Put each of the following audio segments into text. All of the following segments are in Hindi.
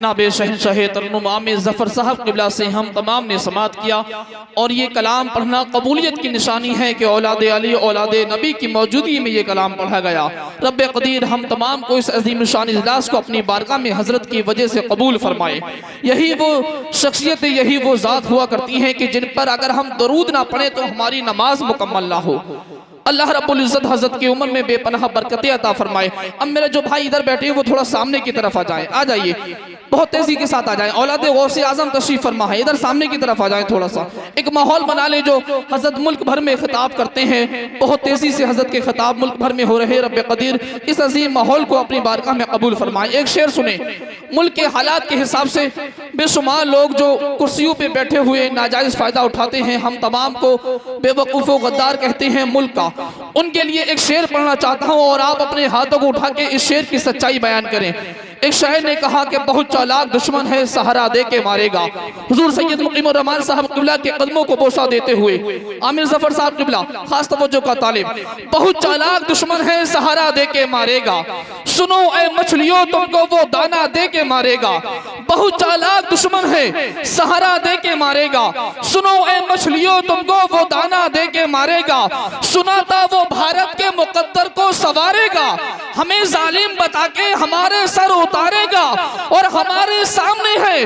नाबे शहनशाह तरन्नुम आमिर ज़फ़र साहब क़िबला से हम तमाम ने समात किया और ये कलाम पढ़ना कबूलियत की निशानी है कि औलाद अली औलाद नबी की मौजूदगी में ये कलाम पढ़ा गया। रब क़दीर हम तमाम को इस अज़ीम शान इजलास को अपनी बारगाह में हज़रत की वजह से कबूल फरमाए। यही वो शख्सियत, यही वो ज़ात हुआ करती हैं कि जिन पर अगर हम दरूद ना पढ़ें तो हमारी नमाज मुकम्मल ना हो। अल्लाह रब्बुल इज़्ज़त हज़रत की उम्र में बेपनाह बरकतें अता फरमाए। अब मेरे जो भाई इधर बैठे हैं वो थोड़ा सामने की तरफ आ जाएं, आ जाइए, बहुत तेजी के साथ आ जाएं। औलाद गौसे आज़म तशरीफ फरमा है, इधर सामने की तरफ आ जाएं, थोड़ा सा एक माहौल बना ले जो हज़रत मुल्क भर में खिताब करते हैं। बहुत तेजी से हज़रत के खिताब मुल्क भर में हो रहे। रब क़दीर इस अजीम माहौल को अपनी बारगाह में कबूल फरमाए। एक शेर सुने। मुल्क के हालात के हिसाब से बेशुमार लोग जो कुर्सियों पर बैठे हुए नाजायज़ फ़ायदा उठाते हैं, हम तमाम को बेवकूफ़ व गद्दार कहते हैं मुल्क का, उनके लिए एक शेर पढ़ना चाहता हूँ और आप अपने हाथों को उठा के इस शेर की सच्चाई बयान करें। एक शायर ने कहा कि बहुत चालाक दुश्मन है, सहारा दे के मारेगा। हुजूर सैयद मुकीमुर रहमान साहब क़िबला के कदमों को बोसा देते हुए आमिर ज़फ़र साहब क़िबला खास तवज्जो का तालिब, बहुत चालाक दुश्मन है, सहारा दे के मारेगा। सुनो ऐ मछलियों तुमको वो दाना दे के मारेगा। बहुत चालाक दुश्मन है, सहारा दे के मारेगा। सुनो ऐ मछलियों तुमको वो दाना दे के मारेगा। सुना था वो भारत के मुकद्दर को सवारेगा। हमें जालिम बता के हमारे सर उतारेगा। और हमारे सामने है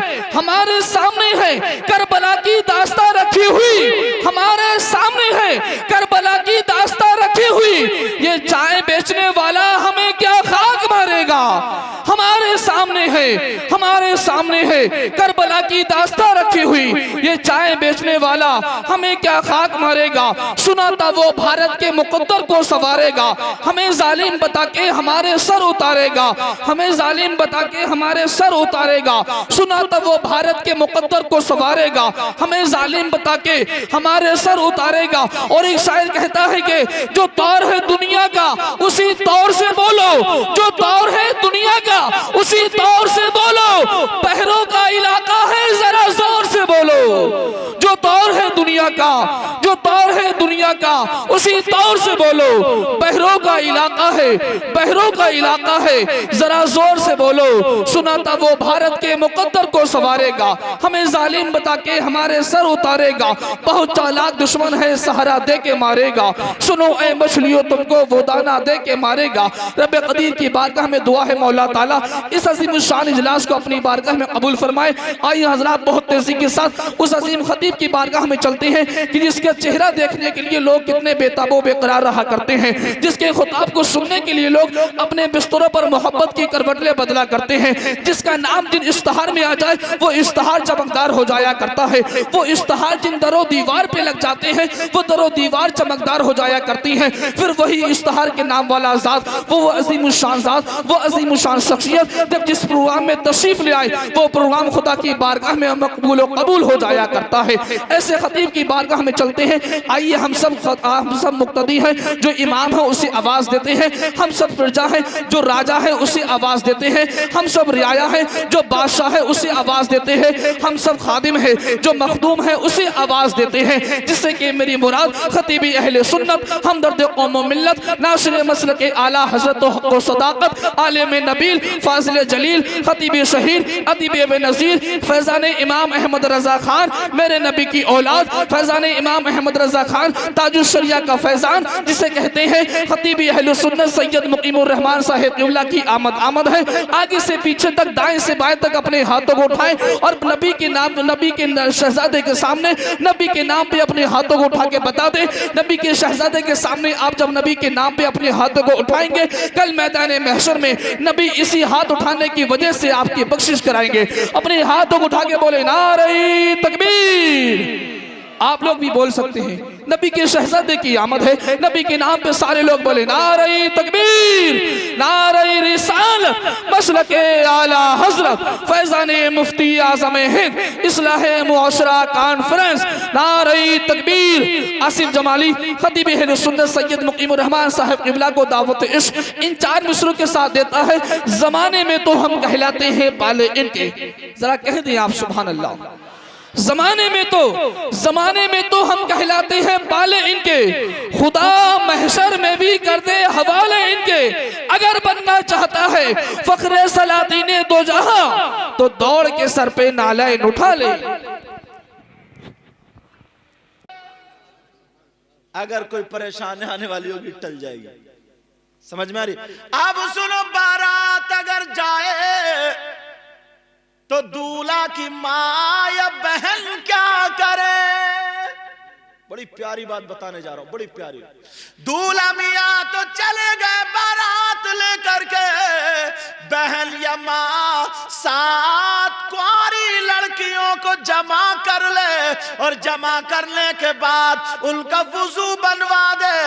करबला की दास्तां रखी हुई। हमारे सामने है करबला की दास्तां रखी हुई। ये चाय बेचने वाला हमें क्या खाक मारेगा। हमारे सामने है करबला की दास्तां रखी हुई। ये चाय बेचने वाला हमें क्या खाक मारेगा। सुना था वो भारत के मुकद्दर को सवारेगा। हमें जालिम बता के हमारे सर उतारेगा। हमें जालिम बता के हमारे सर उतारेगा। सुना था वो भारत के मुकद्दर को सवारेगा। हमें जालिम बता के हमारे सर उतारेगा। और एक शायर कहता है कि जो दौर है दुनिया का उसी दौर से बोलो। जो दौर है दुनिया का उसी दौर से बोलो। बहरों का इलाका है, जरा जोर से बोलो। जो दौर है दुनिया का, जो दौर है दुनिया का उसी दौर से बोलो। बहरों का इलाका है, बहरों का इलाका है, जरा जोर से बोलो। सुना था वो भारत के मुकद्दर को सवारेगा। हमें जालिम बता के हमारे सर उतारेगा। बहुत चालाक दुश्मन है, सहारा दे के मारेगा। सुनो ऐ मछलियों तुमको वो दाना दे के मारेगा। रब क़दीर की बारगाह में दुआ है मौला ताला इस अजीम शान इजलास को अपनी बारगाह में कबूल फरमाए। आइए हजरात बहुत तेजी के साथ उस अजीम खतीब की बारगाह में चलते हैं कि जिसका चेहरा देखने के लिए लोग कितने बेताबो बेकरार रहा करते हैं, जिसके खुताब को सुनने के लिए लोग अपने बिस्तरों पर मोहब्बत की करवटें बदला करते हैं, जिसका नाम जिन इश्तहार में आ जाए वो इश्तहार चमकदार हो जाया करता है। वो इश्तहार जिन दरो दीवार पे लग जाते हैं वो दरो दीवार चमकदार हो जाया करती हैं। फिर वही इश्तहार के नाम वाला ज़ात, वो अजीम शान ज़ात, वो अजीम शान शख्सियत जब जिस प्रोग्राम में तशरीफ ले आए वो प्रोग्राम खुदा की बारगाह में मकबूल व कबूल हो जाया करता है। ऐसे खतीब की बारगाह में चलते हैं। आइए हम सब मुक्तदी हैं, जो इमाम है उसे आवाज़ देते हैं। हम सब प्रजा है, जो राजा है उसे आवाज़ देते हैं। हम सब रियाया है, जो बादशाह है उसे आवाज़ देते हैं। हम सब खादिम है, जो मखदूम है उसे आवाज़ देते हैं। जिससे कि मेरी मुराद खतीबी अहले सुन्नत, हमदर्द कौम व मिल्लत, नासिर मसलक आला हज़रत व सदाकत, आलिम नबील, फाजिल जलील, खतीब शहीद, अदीब बेनज़ीर, फैज़ान इमाम अहमद रज़ा खान, मेरे नबी की औलाद, फैज़ान इमाम अहमद रज़ा खान, ताजुश शरिया का फैज़ान, जिसे कहते हैं खतीबी अहले सुन्नत सैयद मुकीमुर रहमान साहिब क़िबला की आमद है। आगे से पीछे तक, दाएं से बाएं तक अपने हाथों को उठाएं और नबी के नाम, नबी के शहजादे के सामने नबी के नाम पे अपने हाथों को उठा के बता दें। नबी के शहजादे के सामने आप जब नबी के नाम पे अपने हाथों को उठाएंगे, कल मैदान महशर में नबी इसी हाथ उठाने की वजह से आपकी बख्शिश कराएंगे। अपने हाथों को उठा के बोले नारे तकबीर। आप लोग भी बोल सकते हैं। नबी के शहजादे की आमद है, नबी के नाम पे सारे लोग बोले नारे तकबीर, नारे रिसालत, मसलके आला हजरत, फैज़ाने मुफ्ती आज़म हिंद, इस्लाहे मुआशरा कॉन्फ्रेंस, नारे तकबीर। आसिफ जमाली खतीब अहले सुन्नत सैयद मुकीमुर रहमान साहब क़िबला को दावत इश्क इन 4 मिसरों के साथ देता है। जमाने में तो हम कहलाते हैं पाले इनके, जरा कह दें आप सुभान अल्लाह। जमाने में तो हम कहलाते हैं बाले इनके, खुदा महशर में भी कर दे हवाले इनके। अगर बनना चाहता है फख्रे सलातीने दो जहां, तो दौड़ के सर पे नालायन उठा ले। अगर कोई परेशानी आने वाली होगी टल जाएगी। समझ में आ रही? अब सुनो, बारात अगर जाए तो दूल्हा की माँ या बहन क्या करे? बड़ी प्यारी बात बताने जा रहा हूं, बड़ी प्यारी। दूल्हा मियाँ तो चले गए बारात लेकर के, बहन या माँ सात कुंवारी लड़कियों को जमा कर ले, और जमा करने के बाद उनका वुजू बनवा दे।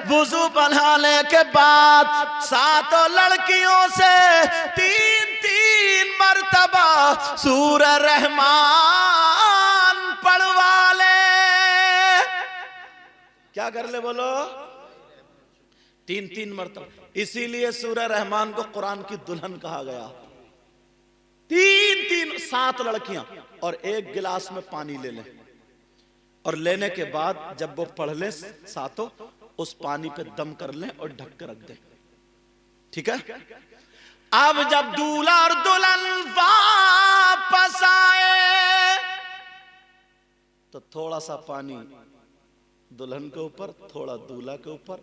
वुजू बनाने के बाद सातों लड़कियों से 3-3 मर्तबा सूरह रहमान पढ़वा ले। क्या कर ले बोलो? 3-3 मर्तबा। इसीलिए सूरह रहमान को कुरान की दुल्हन कहा गया। 3-3 7 लड़कियां और एक गिलास में पानी ले लें, और लेने के बाद जब वो पढ़ ले सातों, उस पानी पे दम कर लें और ढक कर रख दें। ठीक है? अब जब दूल्हा और दुल्हन वापस आए तो थोड़ा सा पानी दुल्हन के ऊपर, थोड़ा दूल्हा के ऊपर,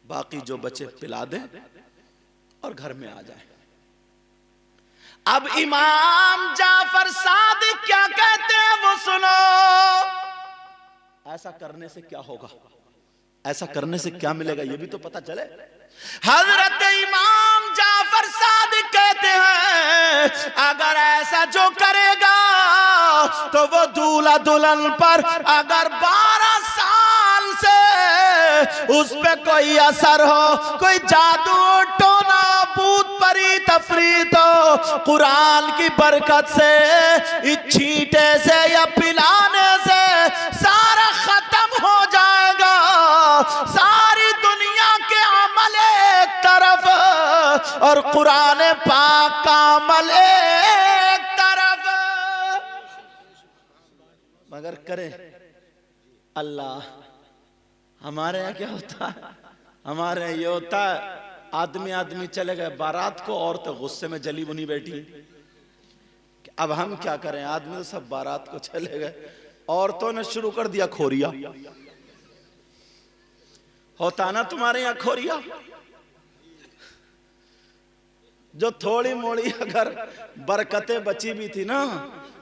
बाकी जो बचे पिला दें और घर में आ जाए। अब इमाम जाफर सादिक क्या कहते हैं वो सुनो। ऐसा करने से क्या होगा, ऐसा करने से क्या मिलेगा, ये भी तो पता चले। हजरत इमाम जाफर सादिक कहते हैं अगर ऐसा जो करेगा तो वो दूल्हा दुल्हन पर अगर 12 साल से उस पे कोई असर हो, कोई जादू टोना भूत परी तफरीत हो, कुरान की बरकत से, इस छींटे से या पिलाने से सारा खत्म हो जाएगा। सारी दुनिया के अमल एक तरफ और कुरान पाक का अमल एक तरफ। मगर करे अल्लाह। हमारे यहाँ क्या होता है? हमारे यहाँ ये होता है, आदमी चले गए बारात को, और तो गुस्से में जली बुनी बैठी। अब हम क्या करें? आदमी तो सब बारात को चले गए, औरतों ने शुरू कर दिया खोरिया। होता ना तुम्हारे यहाँ खोरिया? जो थोड़ी मोड़ी अगर बरकतें बची भी थी ना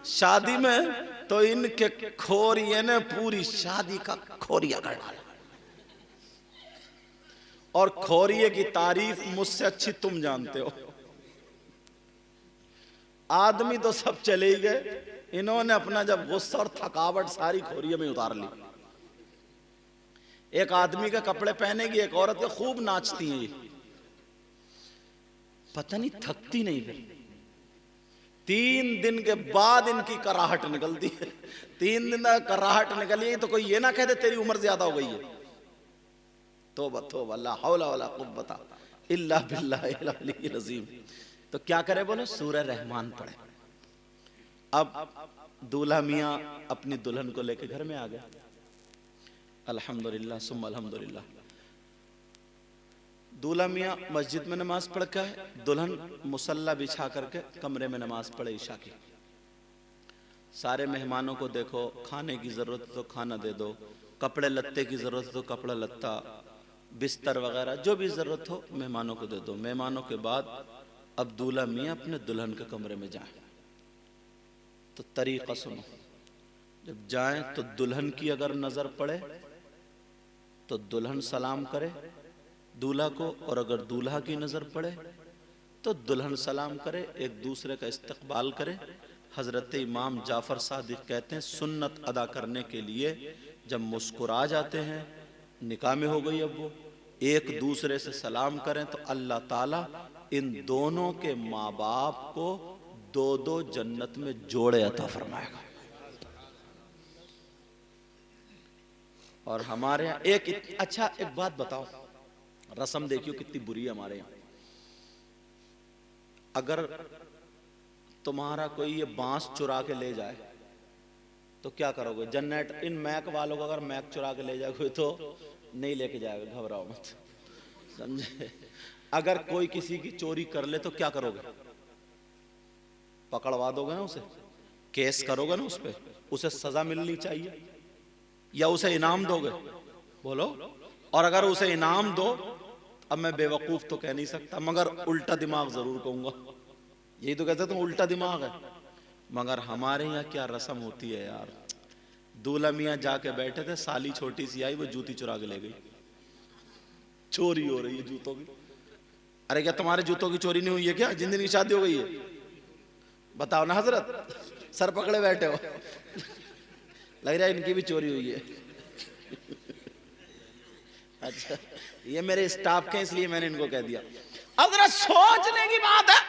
शादी में, तो इनके खोरिये ने पूरी शादी का खोरिया कर डाला। और खोरिये की तारीफ मुझसे अच्छी तुम जानते हो। आदमी तो सब चले ही गए, इन्होंने अपना जब गुस्सा और थकावट सारी खोरिये में उतार ली। एक आदमी के कपड़े पहनेगी एक औरत के, खूब नाचती है, पता नहीं थकती नहीं फिर। 3 दिन के बाद इनकी कराहट निकलती है। 3 दिन तक कराहट निकली तो कोई ये ना कह दे तेरी उम्र ज्यादा हो गई है। तौबा तौबा, ला हौला वला कुव्वता इल्ला बिल्लाहिल अलीय्यिल अज़ीम। तो क्या करे बोलो? सूरह रहमान पढ़े। अब दूल्हा मियाँ अपनी दुल्हन को लेकर घर में आ गया। अल्हम्दुलिल्लाह सुम्मा अल्हम्दुलिल्लाह। दूल्हा मियाँ मस्जिद में नमाज पढ़ के आए, दुल्हन मुसल्ला बिछा करके कमरे में नमाज पढ़े ईशा की। सारे मेहमानों को देखो, खाने की जरूरत तो खाना दे दो, कपड़े लत्ते की जरूरत तो कपड़ा लत्ता, बिस्तर वगैरह जो भी जरूरत हो मेहमानों को दे दो। मेहमानों के बाद अब दूल्हा मियाँ अपने दुल्हन के कमरे में जाए। तो तरीका सुनो, जब जाएं तो दुल्हन की अगर नजर पड़े तो दुल्हन सलाम करे दूल्हा को, और अगर दूल्हा की नजर पड़े तो दुल्हन सलाम करे, एक दूसरे का इस्तकबाल करे। हजरत इमाम जाफर सादिक कहते हैं सुन्नत अदा करने के लिए जब मुस्कुरा जाते हैं, निकाह में हो गई, अब वो एक दूसरे से सलाम करें तो अल्लाह ताला इन दोनों के माँ बाप को 2-2 जन्नत में जोड़े अता फरमाएगा। और हमारे यहाँ एक बात बताओ, रस्म देखियो कितनी बुरी है हमारे यहाँ। अगर तुम्हारा कोई ये बांस चुरा के ले जाए तो क्या करोगे? जनरेटर इन मैक वालों को अगर मैक चुरा के ले जाओगे तो नहीं लेके जाएगा, घबराओ मत, समझे? अगर कोई किसी की चोरी कर ले तो क्या करोगे? पकड़वा दोगे ना उसे, केस करोगे ना उस पे, उसे सजा मिलनी चाहिए या उसे इनाम दोगे? बोलो। और अगर उसे इनाम दो, अब मैं बेवकूफ तो कह नहीं सकता मगर उल्टा दिमाग जरूर कहूंगा, यही तो कहते तुम उल्टा दिमाग है। मगर हमारे यहाँ क्या रस्म होती है यार, दूल्हा मियाँ जाके बैठे थे, साली छोटी सी आई, वो जूती चुरा के ले गई, चोरी हो रही है जूतों की। अरे क्या तुम्हारे जूतों की चोरी नहीं हुई है क्या? जिन दिन की शादी हो गई है, बताओ ना हजरत, सर पकड़े बैठे हो, लग रहा है इनकी भी चोरी हुई है। अच्छा, ये मेरे स्टाफ के इसलिए मैंने इनको कह दिया। अब जरा सोचने की बात है,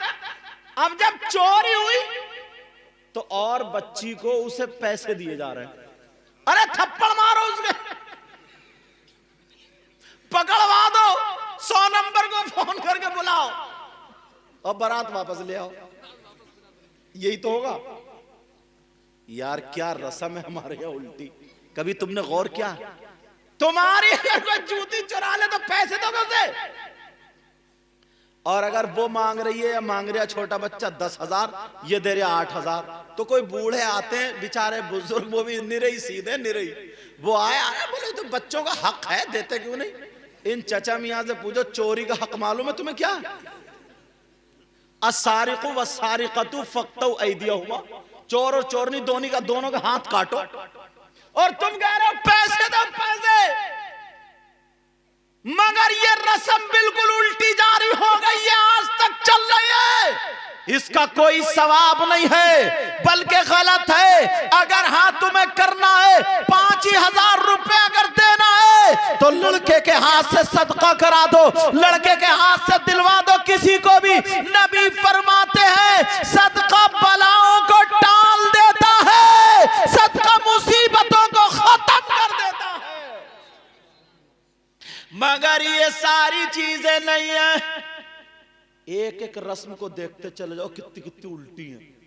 अब जब चोरी हुई तो और बच्ची को उसे पैसे दिए जा रहे हैं, अरे थप्पड़ मारो उसके, पकड़वा दो, 100 नंबर को फोन करके बुलाओ और बारात वापस ले आओ, यही तो होगा यार। क्या रस्म है हमारे यहाँ उल्टी, कभी तुमने गौर किया? तुम्हारी अगर कोई जूती चुरा ले तो पैसे दोगे उसे, और अगर वो मांग रही है या मांग रहा छोटा बच्चा 10,000, ये दे रहा 8,000, तो कोई बूढ़े आते हैं बेचारे बुजुर्ग, वो भी निरई सीधे निरई, वो आए बोले तो बच्चों का हक है, देते क्यों नहीं? इन चचा मियां से पूछो चोरी का हक मालूम है तुम्हें क्या? अस्सारिकु वस्सारिकतु फक्तु ऐदियहुमा, चोर और चोरनी दोनों का हाथ काटो, और तुम कह रहे हो पैसे दो पैसे। मगर ये रस्म बिल्कुल उल्टी जारी हो गई है, आज तक चल रही है, इसका कोई सवाब नहीं है बल्कि गलत है। अगर हाँ तुम्हें करना है 5,000 रुपए अगर देना है तो लड़के के हाथ से सदका करा दो, लड़के के हाथ से दिलवा दो किसी को भी। नबी फरमाते हैं सदका बलाओं को टाल देता है, सदका मुसीबतों को खत्म कर देता है। मगर ये सारी चीजें नहीं है, एक एक रस्म को देखते चले जाओ कितनी कितनी उल्टी हैं।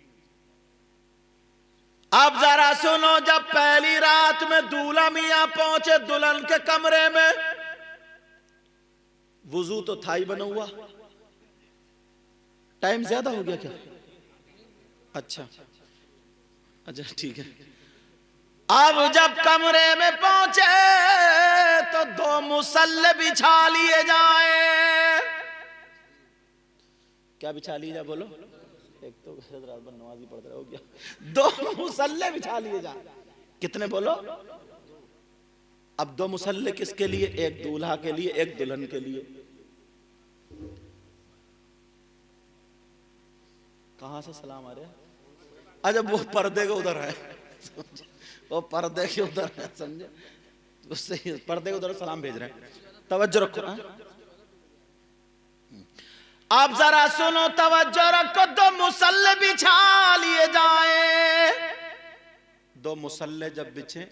अब जरा सुनो, जब पहली रात में दूल्हा मियां पहुंचे दुल्हन के कमरे में, वुजू तो था ही बना हुआ, टाइम ज्यादा हो गया क्या? अच्छा ठीक है। अब जब कमरे में पहुंचे तो 2 मुसल्ले बिछा लिए जाए। क्या बिछा लिए जाए बोलो? एक तो रात भर नमाज़ी पढ़ते रहो क्या? 2 मुसल्ले बिछा लिए जाए। कितने बोलो? अब 2 मुसल्ले किसके लिए? एक दूल्हा के लिए, एक दुल्हन के लिए। कहां से सलाम आ रहे हैं? अच्छा, वो पर्दे के उधर है, वो पर्दे के उधर है, समझे? उससे पर्दे के उधर सलाम भेज रहे हैं, तवज्जो रखो। आप जरा सुनो, तवज्जो रखो, 2 मुसल्ले बिछा लिए जाए। 2 मुसल्ले जब बिछे,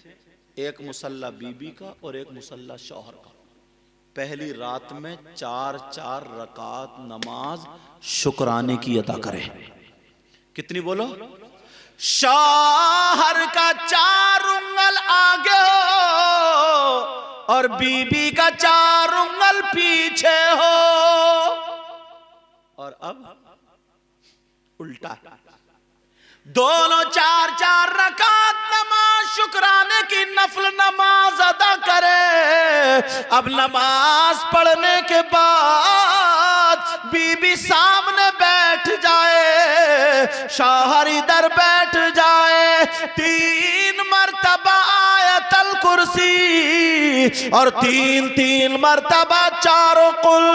एक मुसल्ला बीबी का और एक मुसल्ला शौहर का। पहली रात में 4-4 रकात नमाज शुक्राने की अदा करें। कितनी बोलो? शौहर का 4 उंगल आगे हो और बीबी का 4 उंगल पीछे हो। और अब उल्टा, दोनों 4-4 रकात नमाज शुक्राने की नफल नमाज अदा करे। अब नमाज पढ़ने के बाद बीबी सामने बैठ जाए, शौहर इधर बैठ जाए। 3 मर्तबा आयतल कुर्सी और 3-3 मर्तबा चारों कुल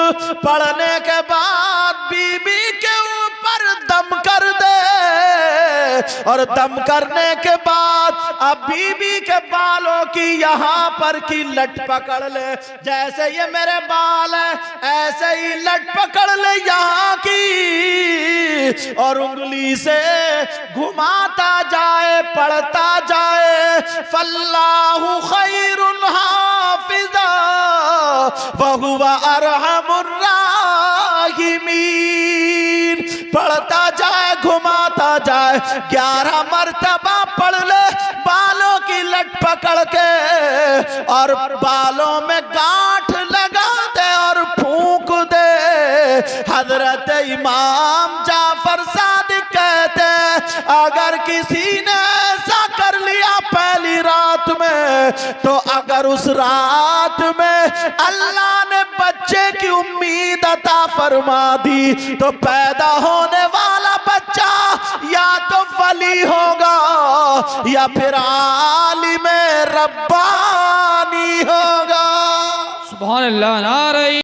पढ़ने के बाद बीबी के ऊपर दम कर दे, और दम करने के बाद अब बीबी के बालों की यहां पर की लट पकड़ ले। जैसे ये मेरे बाल है ऐसे ही लट पकड़ ले यहां की, और उंगली से घुमाता जाए, पढ़ता जाए। फल्लाहु खैरुन हाफिजा व हुवा अरहमुर राहिमीन। पढ़ता जाए, घुमाता जाए, 11 मर्तबा पढ़ ले बालों की लट पकड़ के, और बालों में गांठ लगा दे और फूंक दे। हजरत इमाम जाफर सादिक कहते अगर किसी ने ऐसा कर लिया पहली रात में, तो अगर उस रात में अल्लाह ने बच्चे की उम्मीद अता फरमा दी, तो पैदा होने वाला बच्चा या तो वली होगा या फिर आलिम रब्बानी होगा। सुभान अल्लाह, नारे